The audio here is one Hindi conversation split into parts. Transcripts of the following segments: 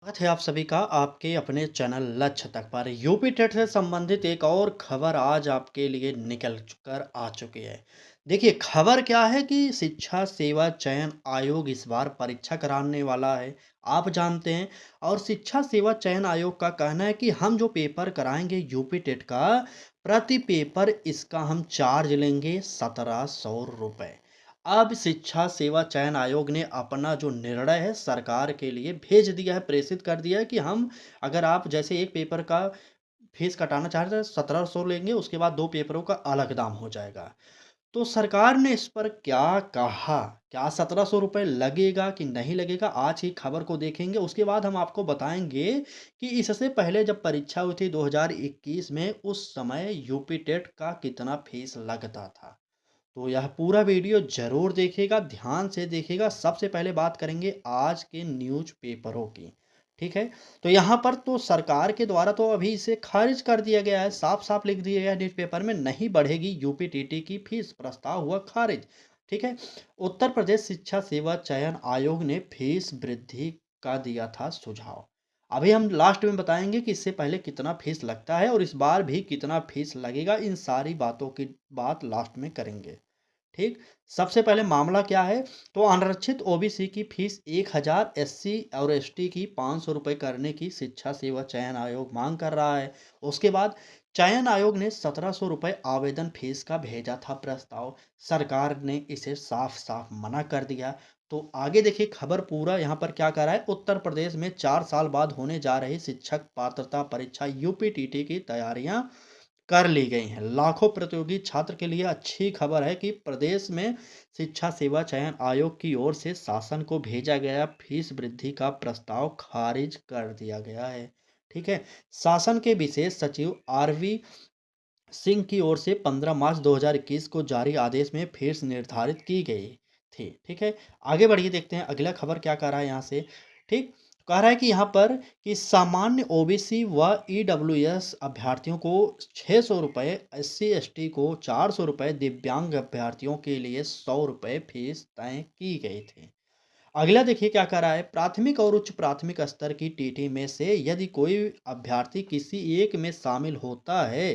स्वागत है आप सभी का आपके अपने चैनल लक्ष्य तक पर। यूपी टेट से संबंधित एक और खबर आज आपके लिए निकल कर आ चुकी है। देखिए, खबर क्या है कि शिक्षा सेवा चयन आयोग इस बार परीक्षा कराने वाला है, आप जानते हैं। और शिक्षा सेवा चयन आयोग का कहना है कि हम जो पेपर कराएंगे यूपी टेट का, प्रति पेपर इसका हम चार्ज लेंगे 1700 रुपये। अब शिक्षा सेवा चयन आयोग ने अपना जो निर्णय है सरकार के लिए भेज दिया है, प्रेषित कर दिया है कि हम, अगर आप जैसे एक पेपर का फीस कटाना चाह रहे हैं 1700 लेंगे, उसके बाद 2 पेपरों का अलग दाम हो जाएगा। तो सरकार ने इस पर क्या कहा? क्या 1700 रुपये लगेगा कि नहीं लगेगा? आज की खबर को देखेंगे, उसके बाद हम आपको बताएँगे कि इससे पहले जब परीक्षा हुई थी 2021 में, उस समय यूपी टेट का कितना फीस लगता था। तो यह पूरा वीडियो ज़रूर देखिएगा, ध्यान से देखिएगा। सबसे पहले बात करेंगे आज के न्यूज़ पेपरों की, ठीक है? तो यहाँ पर तो सरकार के द्वारा तो अभी इसे खारिज कर दिया गया है, साफ-साफ लिख दिया गया है न्यूज़ पेपर में, नहीं बढ़ेगी यूपी टीटी की फीस, प्रस्ताव हुआ खारिज, ठीक है? उत्तर प्रदेश शिक्षा सेवा चयन आयोग ने फीस वृद्धि का दिया था सुझाव। अभी हम लास्ट में बताएँगे कि इससे पहले कितना फीस लगता है और इस बार भी कितना फीस लगेगा, इन सारी बातों की बात लास्ट में करेंगे। ठीक? सबसे पहले मामला क्या है? तो अनारक्षित ओबीसी की फीस 1000, एससी और एसटी की 500 रुपए करने की शिक्षा सेवा चयन आयोग मांग कर रहा है। उसके बाद चयन आयोग ने 1700 रुपए आवेदन फीस का भेजा था प्रस्ताव। सरकार ने इसे साफ-साफ मना कर दिया। तो आगे देखिए खबर पूरा यहाँ पर क्या कह रहा है, उत्तर प्रदेश में 4 साल बाद होने जा रही शिक्षक पात्रता परीक्षा यूपीटीटी की तैयारियां कर ली गई हैं। लाखों प्रतियोगी छात्र के लिए अच्छी खबर है कि प्रदेश में शिक्षा सेवा चयन आयोग की ओर से शासन को भेजा गया फीस वृद्धि का प्रस्ताव खारिज कर दिया गया है। ठीक है? शासन के विशेष सचिव आरवी सिंह की ओर से 15 मार्च 2021 को जारी आदेश में फीस निर्धारित की गई थी। ठीक है? आगे बढ़िए, देखते हैं अगला खबर क्या कह रहा है यहाँ से। ठीक? कह रहा है कि यहाँ पर कि सामान्य ओबीसी व ईडब्ल्यूएस अभ्यर्थियों को 600 रुपये, एससी एसटी को 400 रुपये, दिव्यांग अभ्यर्थियों के लिए 100 रुपये फीस तय की गई थी। अगला देखिए क्या कह रहा है, प्राथमिक और उच्च प्राथमिक स्तर की टीटी में से यदि कोई अभ्यर्थी किसी एक में शामिल होता है,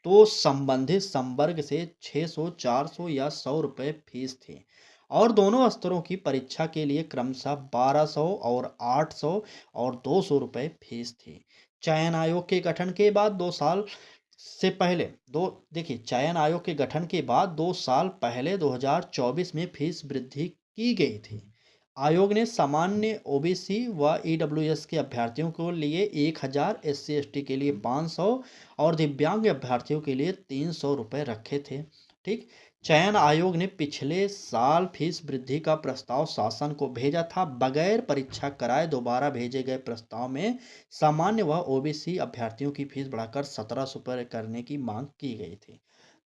तो संबंधित संवर्ग से 600, 400 या 100 रुपये फीस थी। और दोनों स्तरों की परीक्षा के लिए क्रमशः 1200 और 800 और 200 रुपये फीस थी। चयन आयोग के गठन के बाद 2 साल से पहले दो देखिए चयन आयोग के गठन के बाद 2 साल पहले 2024 में फीस वृद्धि की गई थी। आयोग ने सामान्य ओबीसी व ईडब्ल्यूएस के अभ्यर्थियों के लिए 1000, एससी एसटी के लिए 500 और दिव्यांग अभ्यर्थियों के लिए 300 रुपये रखे थे। ठीक? चयन आयोग ने पिछले साल फीस वृद्धि का प्रस्ताव शासन को भेजा था। बगैर परीक्षा कराए दोबारा भेजे गए प्रस्ताव में सामान्य व ओबीसी अभ्यर्थियों की फीस बढ़ाकर 1700 रुपये करने की मांग की गई थी।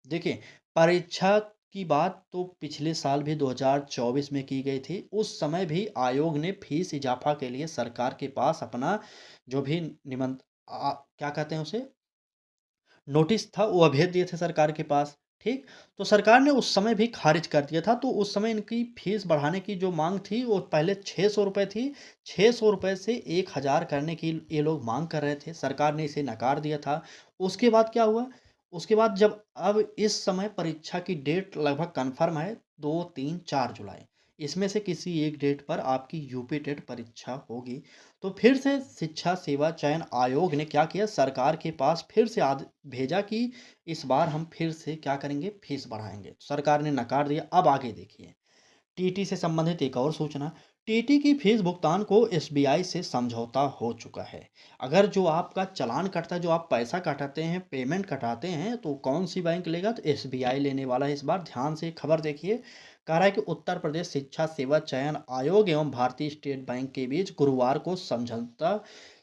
देखिए, परीक्षा की बात तो पिछले साल भी 2024 में की गई थी। उस समय भी आयोग ने फीस इजाफा के लिए सरकार के पास अपना जो भी क्या कहते हैं उसे, नोटिस था, वो भेज दिए थे सरकार के पास। ठीक? तो सरकार ने उस समय भी खारिज कर दिया था। तो उस समय इनकी फीस बढ़ाने की जो मांग थी वो पहले 600 रुपये थी। 600 रुपये से 1000 करने की ये लोग मांग कर रहे थे। सरकार ने इसे नकार दिया था। उसके बाद क्या हुआ? उसके बाद जब अब इस समय परीक्षा की डेट लगभग कन्फर्म है, 2, 3, 4 जुलाई। इसमें से किसी एक डेट पर आपकी यूपी टेट परीक्षा होगी। तो फिर से शिक्षा सेवा चयन आयोग ने क्या किया, सरकार के पास फिर से भेजा कि इस बार हम फिर से क्या करेंगे, फीस बढ़ाएंगे। सरकार ने नकार दिया। अब आगे देखिए, टीटी से संबंधित एक और सूचना। टीटी की फीस भुगतान को एसबीआई से समझौता हो चुका है। अगर जो आपका चालान कटता है, जो आप पैसा कटाते हैं, पेमेंट कटाते हैं, तो कौन सी बैंक लेगा? तो एसबीआई लेने वाला है इस बार। ध्यान से खबर देखिए। कह रहा है कि उत्तर प्रदेश शिक्षा सेवा चयन आयोग एवं भारतीय स्टेट बैंक के बीच गुरुवार को समझौता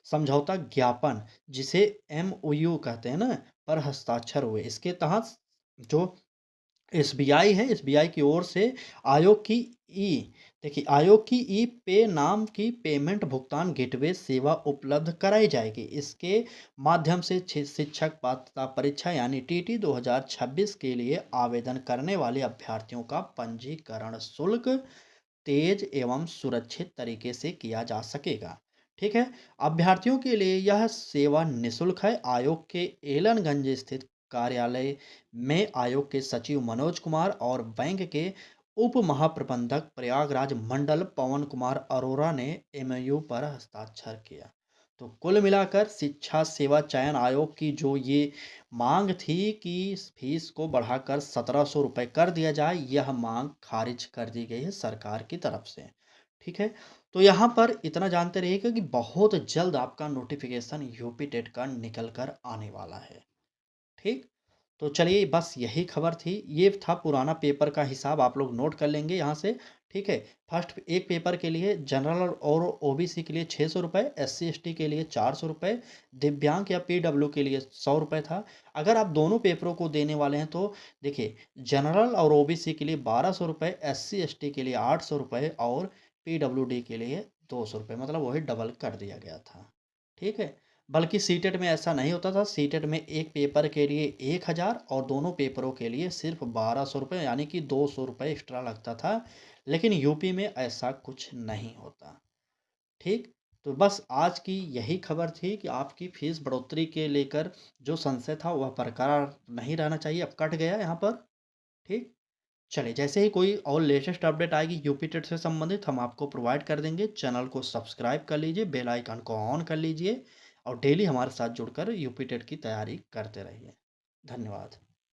समझौता ज्ञापन, जिसे एमओयू कहते हैं ना, पर हस्ताक्षर हुए। इसके तहत जो एसबीआई है, एसबीआई की ओर से आयोग की ई देखिए आयोग की ई पे नाम की पेमेंट भुगतान गेटवे सेवा उपलब्ध कराई जाएगी। इसके माध्यम से शिक्षक पात्रता परीक्षा यानी टीटी 2026 के लिए आवेदन करने वाले अभ्यर्थियों का पंजीकरण शुल्क तेज एवं सुरक्षित तरीके से किया जा सकेगा। ठीक है? अभ्यर्थियों के लिए यह सेवा निःशुल्क है। आयोग के एलनगंज स्थित कार्यालय में आयोग के सचिव मनोज कुमार और बैंक के उप महाप्रबंधक प्रयागराज मंडल पवन कुमार अरोरा ने एमओयू पर हस्ताक्षर किया। तो कुल मिलाकर शिक्षा सेवा चयन आयोग की जो ये मांग थी कि इस फीस को बढ़ाकर 1700 रुपये कर दिया जाए, यह मांग खारिज कर दी गई है सरकार की तरफ से। ठीक है? तो यहाँ पर इतना जानते रहिएगा कि बहुत जल्द आपका नोटिफिकेशन यूपी टेट का निकल कर आने वाला है। ठीक? तो चलिए बस यही खबर थी। ये था पुराना पेपर का हिसाब, आप लोग नोट कर लेंगे यहाँ से। ठीक है? फर्स्ट एक पेपर के लिए जनरल और ओबीसी के लिए 600 रुपये, एससी एसटी के लिए 400 रुपये, दिव्यांग या पीडब्ल्यू के लिए 100 रुपये था। अगर आप दोनों पेपरों को देने वाले हैं तो देखिए, जनरल और ओबीसी के लिए 1200 रुपये, एससी एसटी के लिए 800 रुपये और पीडब्ल्यूडी के लिए 200 रुपये, मतलब वही डबल कर दिया गया था। ठीक है? बल्कि सीटेट में ऐसा नहीं होता था। सीटेट में एक पेपर के लिए 1000 और दोनों पेपरों के लिए सिर्फ 1200 रुपये, यानी कि 200 रुपये एक्स्ट्रा लगता था। लेकिन यूपी में ऐसा कुछ नहीं होता। ठीक? तो बस आज की यही खबर थी कि आपकी फीस बढ़ोतरी के लेकर जो संशय था वह बरकरार नहीं रहना चाहिए, अब कट गया यहाँ पर। ठीक? चलिए, जैसे ही कोई और लेटेस्ट अपडेट आएगी यूपी टेट से संबंधित, हम आपको प्रोवाइड कर देंगे। चैनल को सब्सक्राइब कर लीजिए, बेल आइकन को ऑन कर लीजिए और डेली हमारे साथ जुड़कर यूपी टेट की तैयारी करते रहिए। धन्यवाद।